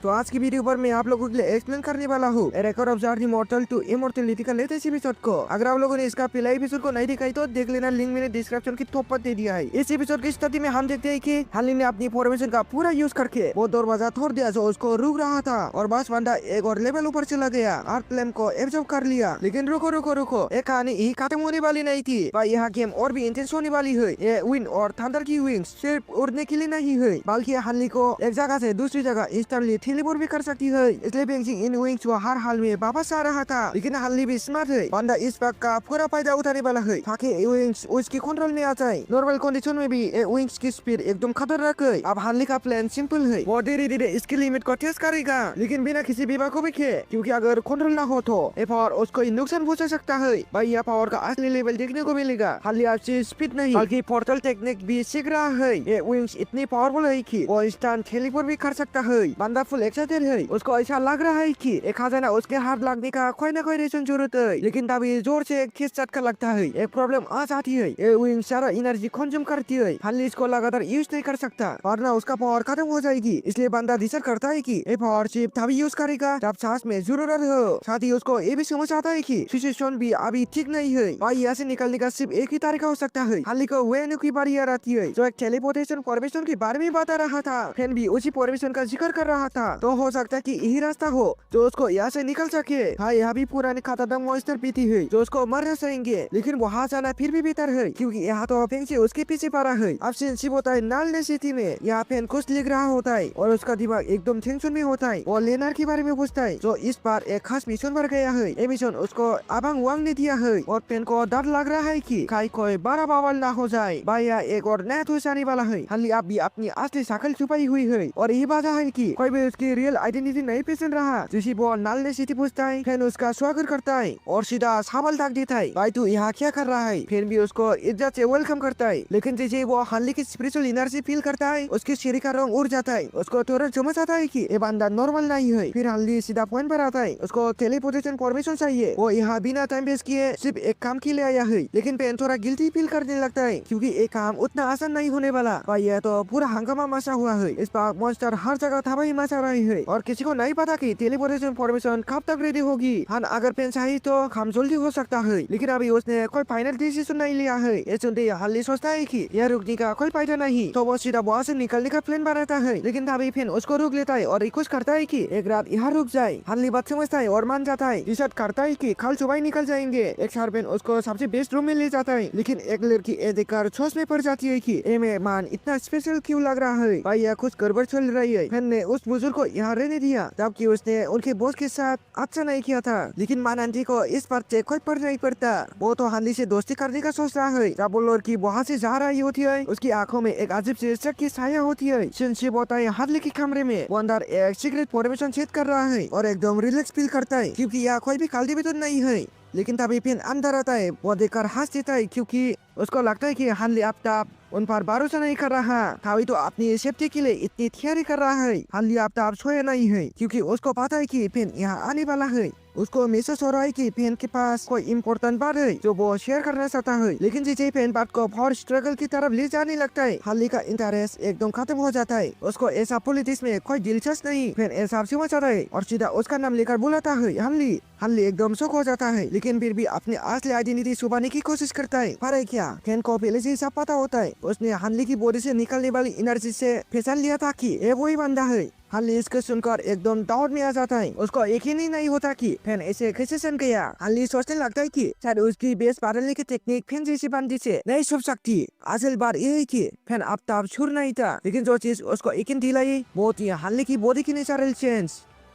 तो आज की वीडियो पर मैं आप लोगों के लिए एक्सप्लेन करने वाला हूँ record of the immortal to immortality का लेटेस्ट एपिसोड को। अगर आप लोगों ने इसका पहला एपिसोड को नहीं देखा है तो देख लेना, लिंक मैंने डिस्क्रिप्शन की टॉप पर दे दिया है। इस एपिसोड की स्टोरी में हम देखते हैं कि हाली ने अपनी फॉर्मेशन का पूरा यूज करके वो दरवाजा तोड़ दिया जो उसको रुक रहा था और बस बंदा एक और लेवल ऊपर चला गया, आर्ट फ्लेम को एब्जॉर्ब कर लिया। लेकिन रुको रुको रुको, एक कहानी ही खत्म होने वाली नहीं थी भाई, यहाँ गेम और भी इंटेंस होने वाली है। ये विंड और थंडर की विंग्स सिर्फ उड़ने के लिए नहीं है बल्कि हाली को एक जगह से दूसरी जगह इंस्टेंटली टेलीपोर्ट भी कर सकती है। इसलिए बेंजिंग इन विंग्स वो हर हाल में वापस आ रहा था। लेकिन हाली भी स्मार्ट है, बंदा इस बात का पूरा फायदा उठाने वाला है ताकि विंग्स उसके कंट्रोल में आ जाए। नॉर्मल कंडीशन में भी विंग्स की स्पीड एकदम खतरनाक है। अब हाली का प्लान सिंपल है, वो धीरे धीरे इसकी लिमिट को टेस्ट करेगा लेकिन बिना किसी बेवकूफी के, क्योंकि अगर कंट्रोल ना हो तो ये पावर उसको नुकसान पहुंचा सकता है। भाई यह पावर का असली लेवल देखने को मिलेगा। हाली आपसे स्पीड नहीं बल्कि पोर्टल टेक्निक भी सीख रहा है। ये विंग्स इतनी पावरफुल है कि वो इंस्टेंट टेलीपोर्ट भी कर सकता है। बंदा फुल एक्साइटेड है, उसको ऐसा लग रहा है कि एक खजाना उसके हाथ लगने का कोई ना कोई रीजन जरूरत है। लेकिन तभी जोर से खींच झटका लगता है, एक प्रॉब्लम आ जाती है। ये विंग सारा एनर्जी कंज्यूम करती है, हाली इसको लगातार यूज नहीं कर सकता वरना उसका पावर खत्म हो जाएगी। इसलिए बंदा डिसाइड करता है कि ये पावर सिर्फ तभी यूज करेगा जब सांस में जरूरत हो। साथ ही उसको ये भी समझ आता है कि सिचुएशन भी अभी ठीक नहीं है। भाई यहाँ से निकलने का सिर्फ एक ही तरीका हो सकता है। हाली को वेन्यू की बारी आ रही है जो एक टेलीपोर्टेशन फॉर्मेशन के बारे में बता रहा था। फैन भी उसी फॉर्मेशन का जिक्र कर रहा था, तो हो सकता है कि यही रास्ता हो जो उसको यहाँ से निकल सके। हाँ, यहाँ भी पुराने खतरनाक मॉन्स्टर पीती है जो उसको मरना चाहेंगे, लेकिन वहाँ जाना फिर भी बेहतर है क्योंकि यहाँ तो फैन से उसके पीछे पड़ा है। अब सिंसिप होता है नाल सिटी में, यहाँ फैन कुछ लिख रहा होता है और उसका दिमाग एकदम टेंशन में होता है। वो लेनार के बारे में पूछता है जो इस बार एक खास मिशन पर गया है। ये मिशन उसको अबांग वांग ने दिया है और फैन को डर लग रहा है कि कहीं कोई बड़ा बवाल ना हो जाए। भाई यहाँ एक और नया ट्विस्ट आने वाला है। हाली आप भी अपनी असली शक्ल छुपाई हुई है और यही बात है कि कोई भी उसकी रियल आइडेंटिटी नहीं पहचान रहा। जिसी वो नाल सिटी पूछता है, फैन उसका स्वागत करता है और सीधा सवाल दाग देता है, भाई तू यहाँ क्या कर रहा है। फैन भी उसको इज्जत से वेलकम करता है, लेकिन जैसे वो हाली की स्पिरिचुअल एनर्जी फील करता है उसके शरीर का रंग उड़ जाता है। उसको तुरंत समझ आता है कि ये बंदा नॉर्मल नहीं है। फिर हाली सीधा पॉइंट पर आता है, उसको टेलीपोर्टेशन परमिशन चाहिए। वो यहाँ बिना टाइम वेस्ट किए सिर्फ एक काम के लिए आया है। लेकिन फैन थोड़ा गिल्टी फील करने लगता है क्योंकि ये काम उतना आसान नहीं होने वाला। भाई यह तो पूरा हंगामा मचा हुआ है, इस बार मॉन्स्टर हर जगह तबाही मचा रहे हैं और किसी को नहीं पता कि टेलीपोर्टेशन फॉर्मेशन कब तक रेडी होगी। हाँ, अगर फैन चाहिए तो काम जल्दी हो सकता है, लेकिन अभी उसने कोई फाइनल डिसीजन नहीं लिया है। ये सुनते हाली सोचता है कि यह रुकने का कोई फायदा नहीं, तो वो सीधा वहाँ से निकलने का प्लान बनाता है। लेकिन तभी फैन उसको रोक लेता है और रिक्वेस्ट करता है कि एक रात यहाँ रुक जाए। हाली बात समझता है और मान जाता है, डिसाइड करता है कि कल सुबह निकल जाएंगे। एक सर्वेंट उसको सबसे बेस्ट रूम में ले जाता है, लेकिन एक लड़की ये देखकर सोच में पड़ जाती है कि ये मेहमान इतना स्पेशल क्यों लग रहा है। भाई यह कुछ गड़बड़ चल रही है। फैन ने उस बुजुर्ग को यहाँ रहने दिया जबकि उसने उनके बॉस के साथ अच्छा नहीं किया था। लेकिन मान आंटी को इस बात से कोई फर्क नहीं पड़ता, वो तो हाली से दोस्ती करने का सोच रहा है। जब वो लड़की वहाँ से जा रही होती है उसकी आंखों में एक अजीब सी शक की छाया होती है। सिंसिप होता है हाली के कमरे में, वो अंदर एक सीक्रेट फॉर्मेशन सेट कर रहा है और एकदम रिलैक्स फील करता है क्योंकि यहाँ कोई भी कल्टीवेटर नहीं है। लेकिन तभी फैन अंदर आता है, वो देखकर हंस देता है क्योंकि उसको लगता है कि हाली अब तक उन पर भरोसा नहीं कर रहा था। तो अपनी सेफ्टी के लिए इतनी तैयारी कर रहा है। हाली अब तक सोया नहीं है क्योंकि उसको पता है कि फैन यहाँ आने वाला है। उसको मैसेज हो रहा है कि फैन के पास कोई इम्पोर्टेंट बात है जो वो शेयर करना चाहता है। लेकिन जैसे फैन बात को और स्ट्रगल की तरफ ले जाने लगता है, हाली का इंटरेस्ट एकदम खत्म हो जाता है। उसको ऐसा पॉलिटिक्स में कोई दिलचस्प नहीं। फैन ऐसा समझ आता है और सीधा उसका नाम लेकर बुलाता है हाली। हाली एकदम शॉक हो जाता है, लेकिन फिर भी अपनी असली आइडेंटिटी छुपाने की कोशिश करता है। पर है क्या, फैन को पहले से सब पता होता है। उसने हाली की बॉडी से निकलने वाली एनर्जी से पहचान लिया था कि ये वही बंदा है। हाली इसको सुनकर एकदम डाउट में आ जाता है। उसको यकीन ही नहीं होता कि फैन ऐसे कैसे सुन गया। हाली सोचने लगता है कि शायद उसकी बेस बदलने की टेक्निक फैन जैसी बंदी से नहीं छुप सकती। असल बात यह है कि फैन अब तक छुर नहीं था, लेकिन जो चीज उसको यकीन दिलाई वो थी हाली की बॉडी की नेचुरल चेंज।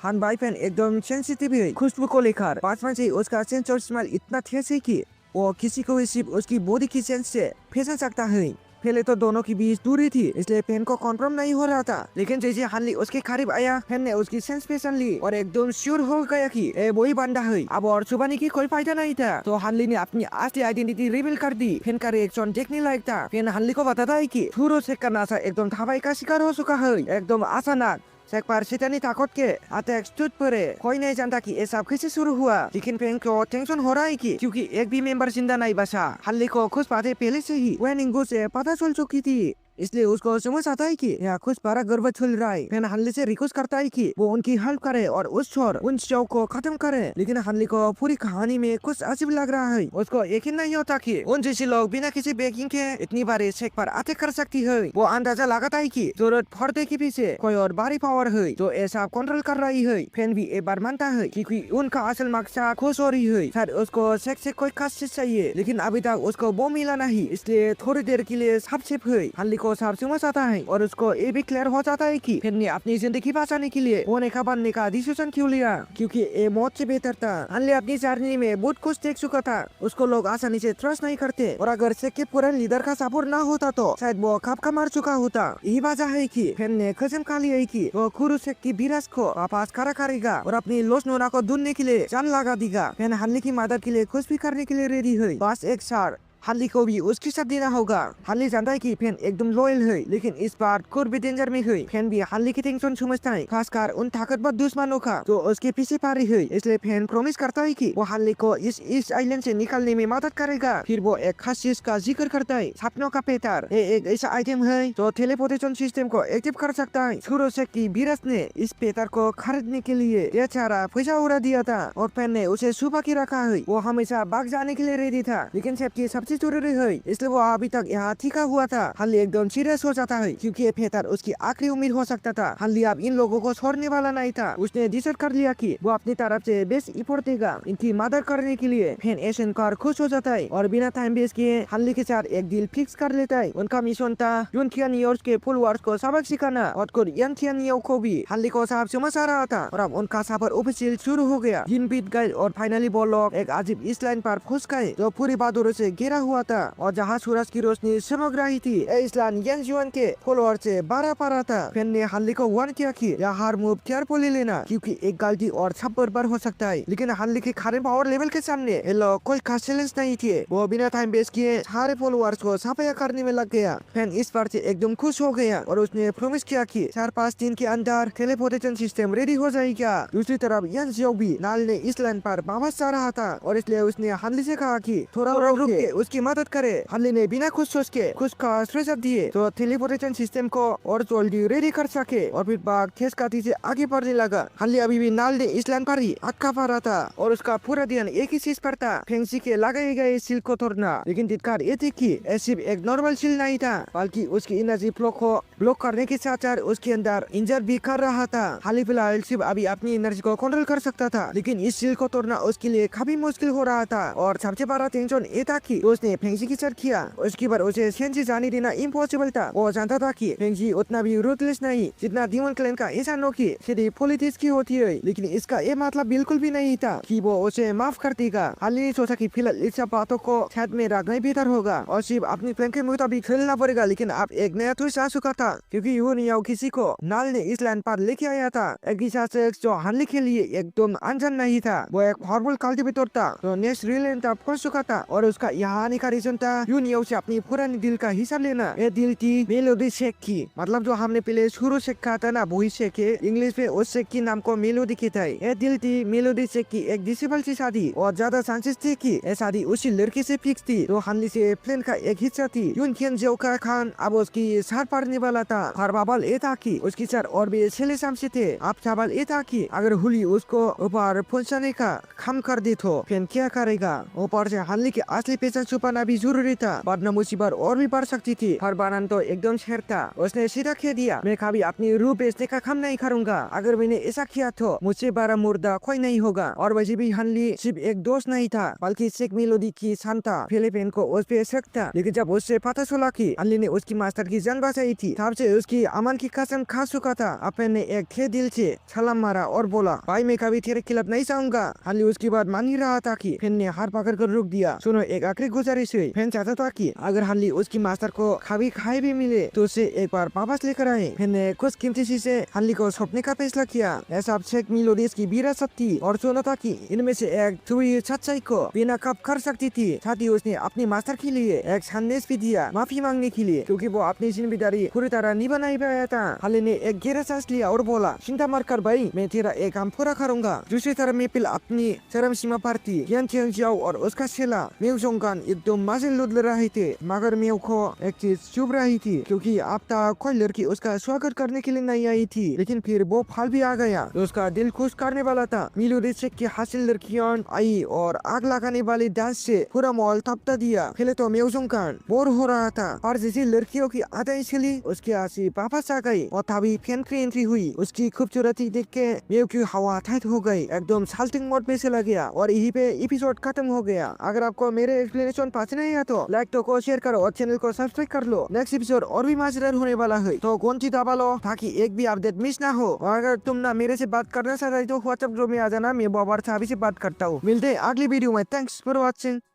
हान भाई फैन एकदम सेंसिटिव है खुशबू को लेकर। बचपन से उसका सेंस और स्मेल इतना तेज है कि वो किसी को भी सिर्फ उसकी बॉडी की सेंस से पहचान सकता है। पहले तो दोनों की बीच दूरी थी, इसलिए फैन को कंफर्म नहीं हो रहा था। लेकिन जैसे हाली उसके करीब आया, फैन ने उसकी सेंस पहचान ली और एकदम श्योर हो गया कि ये वही बंदा है। अब और छुपाने की कोई फायदा नहीं था, तो हाली ने अपनी असली आइडेंटिटी रिवील कर दी। फैन का रिएक्शन देखने लायक था। फैन हाली को बताता है कि थोड़ा से करना सा एकदम तबाही का शिकार हो चुका है, एकदम अचानक। एक बार शैतानी ताकत के अटैक टूट पड़े। कोई नहीं जानता कि ये सब कैसे शुरू हुआ, लेकिन फैन को टेंशन हो रहा है कि क्योंकि एक भी मेंबर जिंदा नहीं बचा। हाली को कुछ बातें पहले से ही वेनिंगो से पता चल चुकी थी। इसलिए उसको समझ आता है कि यहाँ कुछ बड़ा गड़बड़ चल रहा है। फिर हनली से रिक्वेस्ट करता है कि वो उनकी हेल्प करे और उन शो को खत्म करे। लेकिन हनली को पूरी कहानी में कुछ अजीब लग रहा है। उसको यकीन नहीं होता कि उन जैसे लोग बिना किसी बेकिंग के इतनी बारी शेक पर अटैक कर सकती है। वो अंदाजा लगाता है कि जरूरत पर्दे के पीछे कोई और बड़ी पावर है जो ऐसा कंट्रोल कर रही है। फैन भी एक बार मानता है क्योंकि उनका असल मकसद खुश हो रही है। शायद उसको शेक से कोई खास चीज चाहिए, लेकिन अभी तक उसको वो मिला नहीं, इसलिए थोड़ी देर के लिए सब चुप है। हनली को सब समझ आता है और उसको ये भी क्लियर हो जाता है कि फैन ने अपनी जिंदगी बचाने के लिए वो नेका बनने का डिसीजन क्यों लिया, क्योंकि ये मौत से बेहतर था। हनली अपनी जर्नी में बहुत कुछ देख चुका था। उसको लोग आसानी से ट्रस्ट नहीं करते और अगर शेक के पूरे लीडर का सपोर्ट ना होता तो शायद वो कब का मर चुका होता। यही वजह है कि फैन ने कसम खा लिया है कि वो खुद शेक की विरासत को वापस खड़ा करेगा और अपनी लॉस नोना को ढूंढने के लिए जान लगा देगा। फैन हनली की मदद के लिए कुछ भी करने के लिए रेडी है, बस एक शर्त, हनली को भी उसके साथ देना होगा। हनली जानता है कि फैन एकदम लॉयल है, लेकिन इस बार खुद भी डेंजर में है। फैन भी हनली की टेंशन समझता है, खासकर उन ताकतवर दुश्मनों का जो उसके पीछे पड़े है। इसलिए फैन प्रॉमिस करता है कि वो हनली को इस आइलैंड से निकालने में मदद करेगा। फिर वो एक खास चीज का जिक्र करता है, सपनों का पेटर। ये एक ऐसा आइटम है जो टेलीपोर्टेशन सिस्टम को एक्टिव कर सकता है। शुरू से की विरासत ने इस पेटर को खरीदने के लिए बेचारा पैसा उड़ा दिया था और फैन ने उसे छुपा के रखा है। वो हमेशा भाग जाने के लिए रेडी था, लेकिन सबकी सबसे जरूरी है, इसलिए वो अभी तक यहाँ ठीका हुआ था। हनली एकदम सीरियस हो जाता है क्योंकि ये पेटर उसकी आखिरी उम्मीद हो सकता था। हनली अब इन लोगों को छोड़ने वाला नहीं था। उसने डिसाइड कर लिया कि वो अपनी तरफ से बेस्ट एफर्ट देगा इनकी मदद करने के लिए। फैन एशन कर खुश हो जाता है और बिना टाइम वेस्ट किए हनली के साथ एक डील फिक्स कर लेता है। उनका मिशन था यूनथियानियों के फॉलोअर्स को सबक सिखाना और यूनथियानियों को भी। हनली को सब समझ आ रहा था और अब उनका सफर ऑफिशियल शुरू हो गया। दिन बीत गए और फाइनली वो लोग एक अजीब आइलैंड पर फंस गए जो पूरी बादलों से घिरा हुआ था और जहाँ सूरज की रोशनी चमक रही थी। आइलैंड यानजुआन के फॉलोअर से भरा पड़ा था। फैन ने हनली को वार्न किया कि यह हर मूव केयरफुली लेना क्योंकि एक गलती और सब बर्बाद हो सकता है। लेकिन हनली के करंट पावर लेवल के सामने ये लोग कोई खास चैलेंज नहीं थे। वो बिना टाइम वेस्ट किए सारे फॉलोअर्स को सफाया करने में लग गया। फैन इस बार से एकदम खुश हो गया और उसने प्रॉमिस किया कि 4-5 दिन के अंदर टेलीपोर्टेशन सिस्टम रेडी हो जाएगा। दूसरी तरफ यानजियो भी नाल ने इस लैंड पर वापस जा रहा था और इसलिए उसने हनली से कहा कि थोड़ा रुक के उसकी मदद करे। हनली ने बिना कुछ सोच के कुछ का स्ट्रेसअप दिए तो टेलीपोर्टेशन सिस्टम को और जल्दी रेडी कर सके और फिर बाघ तेज गति से आगे बढ़ने लगा। हनली अभी भी नाल ने इस लैंड पर ही अटका पड़ा था और उसका पूरा ध्यान एक ही चीज पर था, फेंसी के लगाए गए सील को तोड़ना। लेकिन दिक्कत ये थी कि ये सिर्फ एक नॉर्मल सील नहीं था, बल्कि उसकी एनर्जी फ्लो को ब्लॉक करने के साथ साथ उसके अंदर इंजर भी कर रहा था। हनली फिलहाल सिर्फ अभी अपनी एनर्जी को कंट्रोल कर सकता था, लेकिन इस सील को तोड़ना उसके लिए काफी मुश्किल हो रहा था। और सबसे बड़ा टेंशन ये था कि उसने फेंसी की चर किया, उसके बाद उसे सेंसी जाने देना इम्पॉसिबल था। वो जानता था कि फेंसी उतना भी रूथलेस नहीं जितना डीमन क्लैन का इंसानों की सीधी पॉलिटिक्स की होती है, लेकिन इसका ये मतलब बिल्कुल भी नहीं था कि वो उसे माफ कर देगा। हनली ने सोचा कि फिलहाल इस सब बातों को साथ में रखना ही बेहतर होगा और सिर्फ अपनी प्लान के मुताबिक खेलना पड़ेगा। लेकिन अब एक नया ट्विस्ट आ चुका था क्योंकि यूनियो किसी को नाल ने इस लैंड पर लेके आया था। एक ऐसा शख्स जो हनली के लिए एकदम अनजान नहीं था। वो एक हॉर्बल कल्टिवेटर था जो नेक्स्ट रिलेंट तक पहुंच चुका था और उसका यहाँ आने का रीजन था यूनियो से अपनी पुरानी दिल का हिसाब लेना। ये दिल थी मेलोडी शेक की, मतलब जो हमने पहले शुरू से कहा था ना वही शेक है। इंग्लिश में उस शेक की नाम को मेलोडी कहता है। ये दिल थी मेलोडी शेक की एक डिसेबल सी शादी और ज्यादा चांसेस थे कि ये शादी उसी लड़की से फिक्स थी जो हनली से प्लान का एक हिस्सा थी। यूनथियन जोका खान अब उसकी सार पड़ने वाला था। हर बाबल ये था कि उसकी सर और भी छेले सामसे थे। अब सवाल ये था कि अगर हुली उसको ऊपर पहुंचाने का काम कर दे तो फिर क्या करेगा। ऊपर से हनली की असली पहचान छुपाना भी जरूरी था, वरना मुसीबत और भी बढ़ सकती थी। हर बारन तो एकदम शेर था। उसने सीधा कह दिया, मैं कभी अपनी रूह बेचने का काम नहीं करूंगा। अगर मैंने ऐसा किया तो मुझसे बड़ा मुर्दा कोई नहीं होगा। और वैसे भी हनली सिर्फ एक दोस्त नहीं था बल्कि शेख मेलोडी की सन था। फिलिपिन को उस पे शक था, लेकिन जब उससे पता चला कि हनली ने उसकी मास्टर की जान बचाई थी तब से उसकी अमन की कसम खा चुका था। अपन ने एक थे दिल से सलाम मारा और बोला, भाई मैं कभी तेरे खिलाफ नहीं जाऊंगा। हनली उसकी बात मान ही रहा था कि फिर ने हाथ पकड़ कर रुक दिया। सुनो, एक आखिरी गुजारिश हुई। फिर चाहता था कि अगर हनली उसकी मास्टर को कभी खाए भी मिले तो उसे एक बार वापस लेकर आए। फिर ने कुछ कीमती चीजें हनली को सौंपने का फैसला किया। ऐसा शेख मेलोडी की विरासत थी और सुना था कि इनमें से एक छुई सच्चाई को बिना कब कर सकती थी। साथ ही उसने अपनी मास्टर के लिए एक संदेश भी दिया, माफी मांगने के लिए, क्योंकि वो अपनी जिम्मेदारी पूरी तरह निभा नहीं पाया था। हनली ने एक गहरा सांस लिया और बोला, चिंता मत कर भाई, मैं तेरा एक काम पूरा करूंगा। दूसरी तरफ मेपिल अपनी चरम सीमा पर थी। यान थियांग जियाओ और उसका चेला म्यू जोंगन एकदम मजे लुट रहे थे, मगर म्यू को एक चीज चुभ रही थी क्योंकि अब तक कोई लड़की उसका स्वागत करने के लिए नहीं आई थी। लेकिन फिर वो फल भी आ गया तो उसका दिल खुश करने वाला था। मिलू रिचेक की हासिल लड़कियां आई और आग लगाने वाली डांस से पूरा मॉल तपता दिया। पहले तो म्यूजिक कान बोर हो रहा था और जैसी लड़कियों की आदत चली उसकी हंसी वापस आ गई और तभी फैन की एंट्री हुई। उसकी खूबसूरती देख के म्यू की हवा टाइट हो गई, एकदम साल्टिंग मोड में चला गया और यहीं पे एपिसोड खत्म हो गया। अगर आपको मेरे एक्सप्लेनेशन पसंद नहीं है तो लाइक तो को शेयर करो और चैनल को सब्सक्राइब कर लो। नेक्स्ट एपिसोड और भी मजेदार होने वाला है तो घंटी दबा लो ताकि एक भी अपडेट मिस ना हो। और अगर तुम ना मेरे से बात करना चाहते हो तो व्हाट्सएप ग्रुप में आ जाना, मैं बाबर साहब से बात करता हूँ। मिलते हैं अगली वीडियो में। Thanks for watching.